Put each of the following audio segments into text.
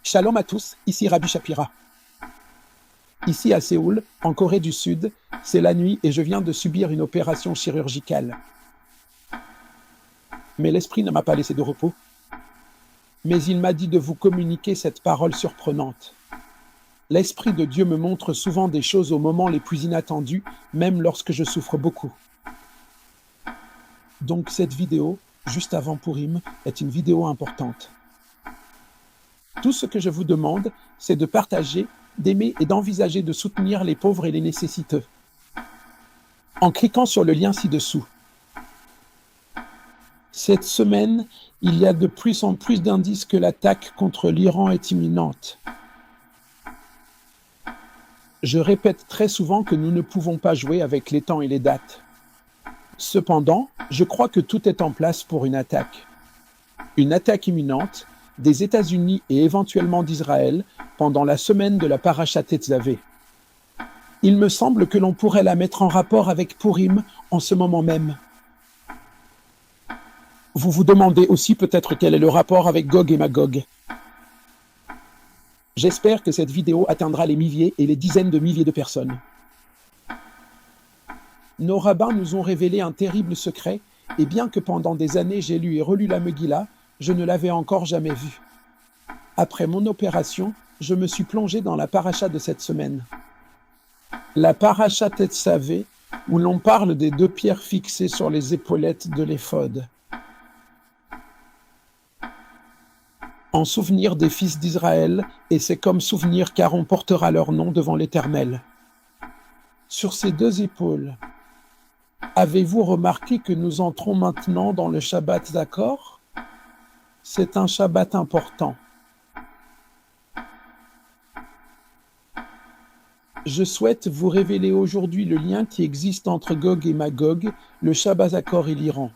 Shalom à tous, ici Rabbi Shapira. Ici à Séoul, en Corée du Sud, c'est la nuit et je viens de subir une opération chirurgicale. Mais l'esprit ne m'a pas laissé de repos. Mais il m'a dit de vous communiquer cette parole surprenante. L'Esprit de Dieu me montre souvent des choses aux moments les plus inattendus, même lorsque je souffre beaucoup. Donc cette vidéo, juste avant Purim, est une vidéo importante. Tout ce que je vous demande, c'est de partager, d'aimer et d'envisager de soutenir les pauvres et les nécessiteux. En cliquant sur le lien ci-dessous. Cette semaine, il y a de plus en plus d'indices que l'attaque contre l'Iran est imminente. Je répète très souvent que nous ne pouvons pas jouer avec les temps et les dates. Cependant, je crois que tout est en place pour une attaque. Une attaque imminente des États-Unis et éventuellement d'Israël pendant la semaine de la Parashat Tetzavé. Il me semble que l'on pourrait la mettre en rapport avec Purim en ce moment même. Vous vous demandez aussi peut-être quel est le rapport avec Gog et Magog. J'espère que cette vidéo atteindra les milliers et les dizaines de milliers de personnes. Nos rabbins nous ont révélé un terrible secret, et bien que pendant des années j'ai lu et relu la Megillah, je ne l'avais encore jamais vue. Après mon opération, je me suis plongé dans la paracha de cette semaine. La paracha Tetzavé, où l'on parle des deux pierres fixées sur les épaulettes de l'éphod. En souvenir des fils d'Israël, et c'est comme souvenir car on portera leur nom devant l'Éternel. Sur ces deux épaules, avez-vous remarqué que nous entrons maintenant dans le Shabbat Zakor? C'est un Shabbat important. Je souhaite vous révéler aujourd'hui le lien qui existe entre Gog et Magog, le Shabbat Zakor et l'Iran.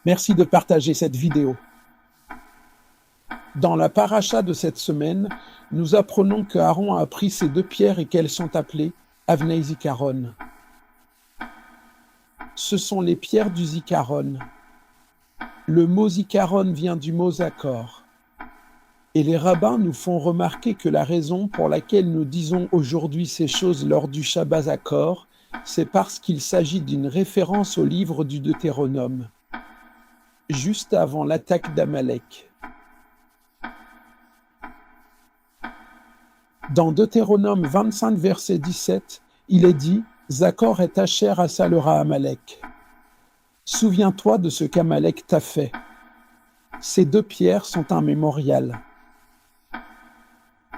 Merci de partager cette vidéo. Dans la paracha de cette semaine, nous apprenons que Aaron a pris ces deux pierres et qu'elles sont appelées Avnei Zikaron. Ce sont les pierres du Zikaron. Le mot Zikaron vient du mot Zakor. Et les rabbins nous font remarquer que la raison pour laquelle nous disons aujourd'hui ces choses lors du Shabbat Zakor, c'est parce qu'il s'agit d'une référence au livre du Deutéronome, juste avant l'attaque d'Amalek. Dans Deutéronome 25, verset 17, il est dit « Zakor et Asher asalera Amalek ». Souviens-toi de ce qu'Amalek t'a fait. Ces deux pierres sont un mémorial.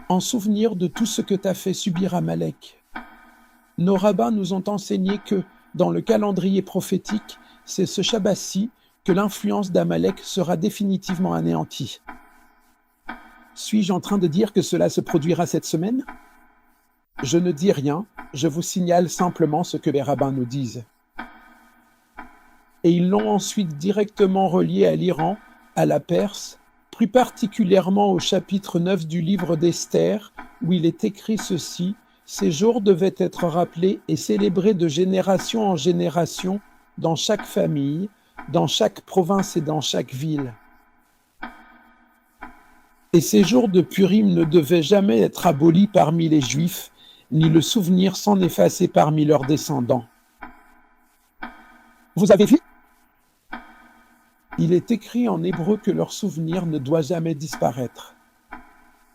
En souvenir de tout ce que t'a fait subir Amalek. Nos rabbins nous ont enseigné que, dans le calendrier prophétique, c'est ce Shabbat-ci que l'influence d'Amalek sera définitivement anéantie. Suis-je en train de dire que cela se produira cette semaine? Je ne dis rien, je vous signale simplement ce que les rabbins nous disent. Et ils l'ont ensuite directement relié à l'Iran, à la Perse, plus particulièrement au chapitre 9 du livre d'Esther, où il est écrit ceci: « Ces jours devaient être rappelés et célébrés de génération en génération, dans chaque famille, dans chaque province et dans chaque ville. » Et ces jours de Purim ne devaient jamais être abolis parmi les Juifs, ni le souvenir s'en effacer parmi leurs descendants. Vous avez vu? Il est écrit en hébreu que leur souvenir ne doit jamais disparaître.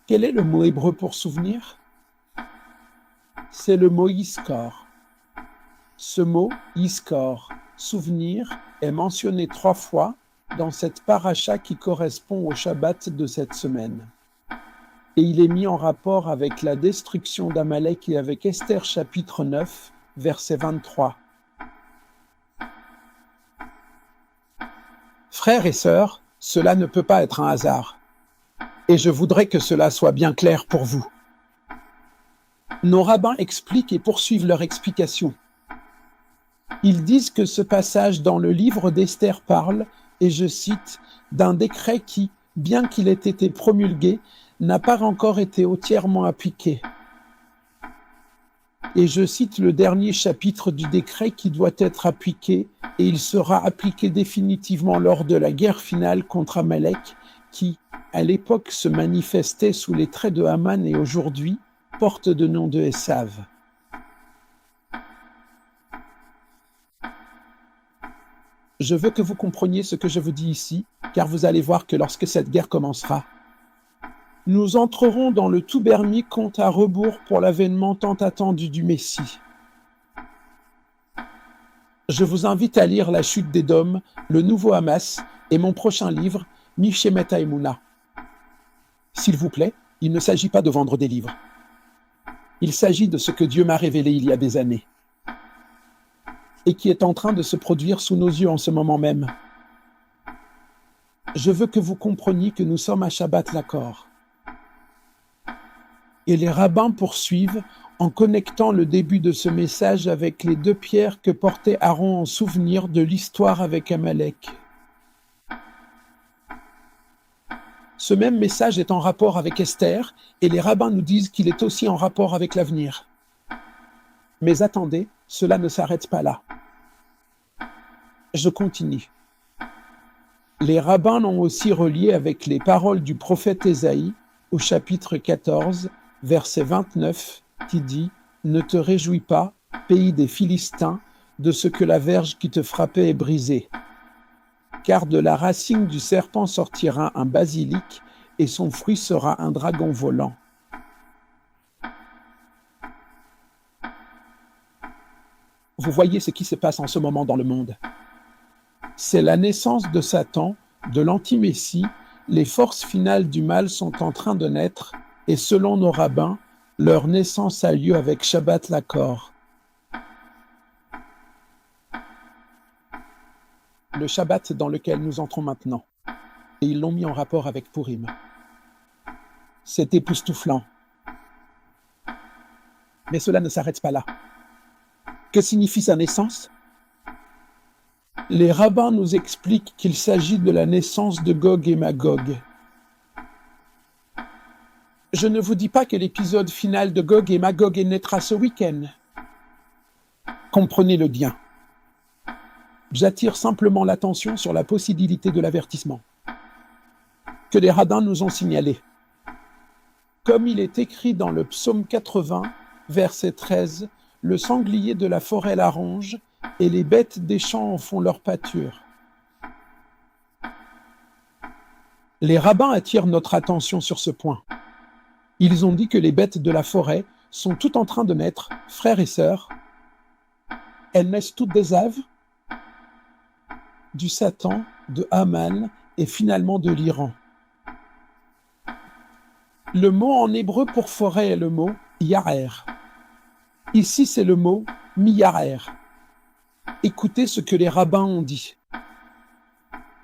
Quel est le mot hébreu pour souvenir? C'est le mot iskor. Ce mot, iskor, souvenir, est mentionné 3 fois dans cette paracha qui correspond au Shabbat de cette semaine. Et il est mis en rapport avec la destruction d'Amalek et avec Esther chapitre 9, verset 23. Frères et sœurs, cela ne peut pas être un hasard. Et je voudrais que cela soit bien clair pour vous. Nos rabbins expliquent et poursuivent leur explication. Ils disent que ce passage dans le livre d'Esther parle, et je cite, d'un décret qui, bien qu'il ait été promulgué, n'a pas encore été entièrement appliqué. Et je cite le dernier chapitre du décret qui doit être appliqué, et il sera appliqué définitivement lors de la guerre finale contre Amalek, qui, à l'époque, se manifestait sous les traits de Haman et aujourd'hui porte le nom de Esav. Je veux que vous compreniez ce que je vous dis ici, car vous allez voir que lorsque cette guerre commencera, nous entrerons dans le tout permis compte à rebours pour l'avènement tant attendu du Messie. Je vous invite à lire La chute d'Édom, Le nouveau Hamas et mon prochain livre, Mishemet Haemunah. S'il vous plaît, il ne s'agit pas de vendre des livres. Il s'agit de ce que Dieu m'a révélé il y a des années et qui est en train de se produire sous nos yeux en ce moment même. Je veux que vous compreniez que nous sommes à Shabbat l'Accord. Et les rabbins poursuivent en connectant le début de ce message avec les 2 pierres que portait Aaron en souvenir de l'histoire avec Amalek. Ce même message est en rapport avec Esther et les rabbins nous disent qu'il est aussi en rapport avec l'avenir. Mais attendez, cela ne s'arrête pas là. Je continue. Les rabbins l'ont aussi relié avec les paroles du prophète Ésaïe au chapitre 14, verset 29, qui dit « Ne te réjouis pas, pays des Philistins, de ce que la verge qui te frappait est brisée. Car de la racine du serpent sortira un basilic, et son fruit sera un dragon volant. » Vous voyez ce qui se passe en ce moment dans le monde. C'est la naissance de Satan, de l'anti-messie. Les forces finales du mal sont en train de naître, et selon nos rabbins, leur naissance a lieu avec Shabbat l'Accord. Le Shabbat dans lequel nous entrons maintenant. Et ils l'ont mis en rapport avec Purim. C'est époustouflant. Mais cela ne s'arrête pas là. Que signifie sa naissance ? Les rabbins nous expliquent qu'il s'agit de la naissance de Gog et Magog. Je ne vous dis pas que l'épisode final de Gog et Magog naîtra ce week-end. Comprenez-le bien. J'attire simplement l'attention sur la possibilité de l'avertissement que les rabbins nous ont signalé. Comme il est écrit dans le psaume 80, verset 13, « Le sanglier de la forêt la ronge, et les bêtes des champs en font leur pâture. » Les rabbins attirent notre attention sur ce point. Ils ont dit que les bêtes de la forêt sont toutes en train de naître, frères et sœurs. Elles naissent toutes d'Ésav, du Satan, de Haman et finalement de l'Iran. Le mot en hébreu pour forêt est le mot yarer. Ici, c'est le mot miyarer. Écoutez ce que les rabbins ont dit.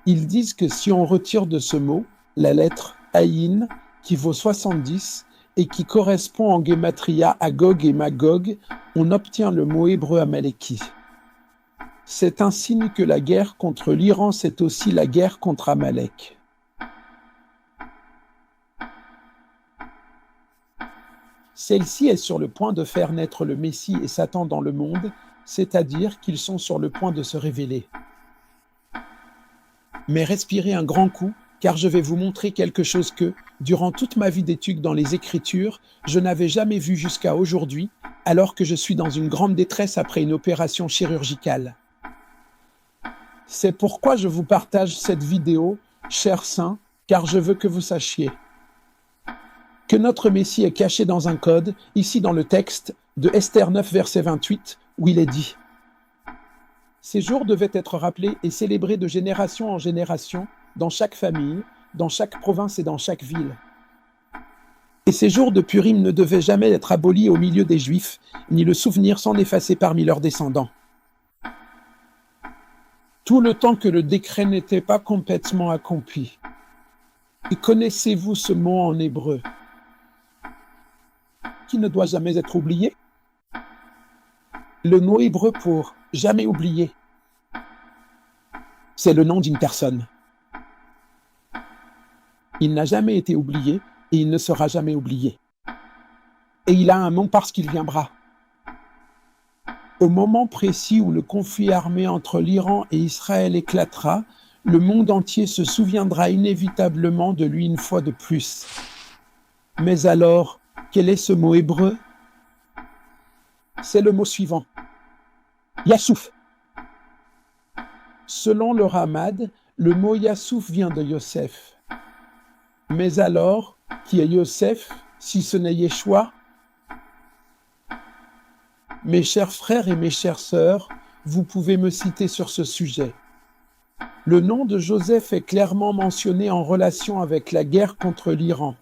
Ils disent que si on retire de ce mot la lettre Ayin, qui vaut 70 et qui correspond en guématria à Gog et Magog, on obtient le mot hébreu Amaleki. C'est un signe que la guerre contre l'Iran, c'est aussi la guerre contre Amalek. Celle-ci est sur le point de faire naître le Messie et Satan dans le monde, c'est-à-dire qu'ils sont sur le point de se révéler. Mais respirez un grand coup, car je vais vous montrer quelque chose que, durant toute ma vie d'étude dans les Écritures, je n'avais jamais vu jusqu'à aujourd'hui, alors que je suis dans une grande détresse après une opération chirurgicale. C'est pourquoi je vous partage cette vidéo, chers saints, car je veux que vous sachiez que notre Messie est caché dans un code, ici dans le texte de Esther 9, verset 28, où il est dit « Ces jours devaient être rappelés et célébrés de génération en génération, dans chaque famille, dans chaque province et dans chaque ville. Et ces jours de Purim ne devaient jamais être abolis au milieu des Juifs, ni le souvenir s'en effacer parmi leurs descendants. Tout le temps que le décret n'était pas complètement accompli. Et connaissez-vous ce mot en hébreu qui ne doit jamais être oublié? Le mot hébreu pour « jamais oublier », c'est le nom d'une personne. Il n'a jamais été oublié et il ne sera jamais oublié. Et il a un nom parce qu'il viendra. Au moment précis où le conflit armé entre l'Iran et Israël éclatera, Le monde entier se souviendra inévitablement de lui une fois de plus. Mais alors, quel est ce mot hébreu? C'est le mot suivant. Yassouf. Selon le Ramad, le mot Yassouf vient de Yosef. Mais alors, qui est Yosef, si ce n'est Yeshua? Mes chers frères et mes chères sœurs, vous pouvez me citer sur ce sujet. Le nom de Joseph est clairement mentionné en relation avec la guerre contre l'Iran.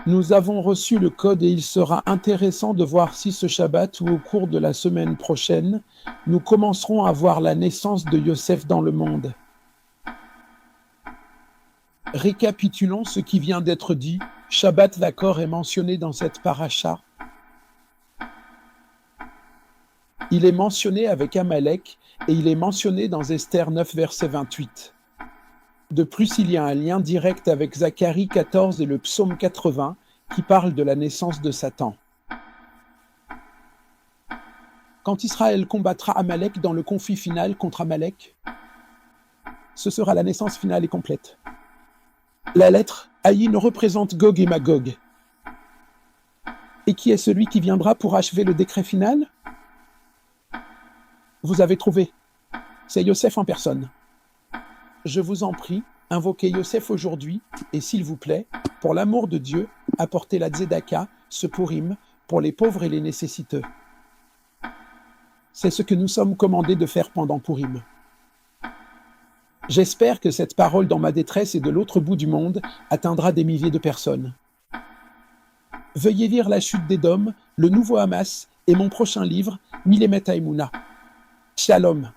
Nous avons reçu le code et il sera intéressant de voir si ce Shabbat ou au cours de la semaine prochaine, nous commencerons à voir la naissance de Yosef dans le monde. Récapitulons ce qui vient d'être dit. Shabbat Vakor est mentionné dans cette paracha. Il est mentionné avec Amalek et il est mentionné dans Esther 9, verset 28. De plus, il y a un lien direct avec Zacharie 14 et le psaume 80 qui parle de la naissance de Satan. Quand Israël combattra Amalek dans le conflit final contre Amalek, ce sera la naissance finale et complète. La lettre Aïn représente Gog et Magog. Et qui est celui qui viendra pour achever le décret final? Vous avez trouvé. C'est Yosef en personne. Je vous en prie, invoquez Yosef aujourd'hui et s'il vous plaît, pour l'amour de Dieu, apportez la tzedaka, ce Purim, pour les pauvres et les nécessiteux. C'est ce que nous sommes commandés de faire pendant Purim. J'espère que cette parole dans ma détresse et de l'autre bout du monde atteindra des milliers de personnes. Veuillez lire La chute d'Édom, Le nouveau Hamas et mon prochain livre, Milemet Haemunah. Shalom.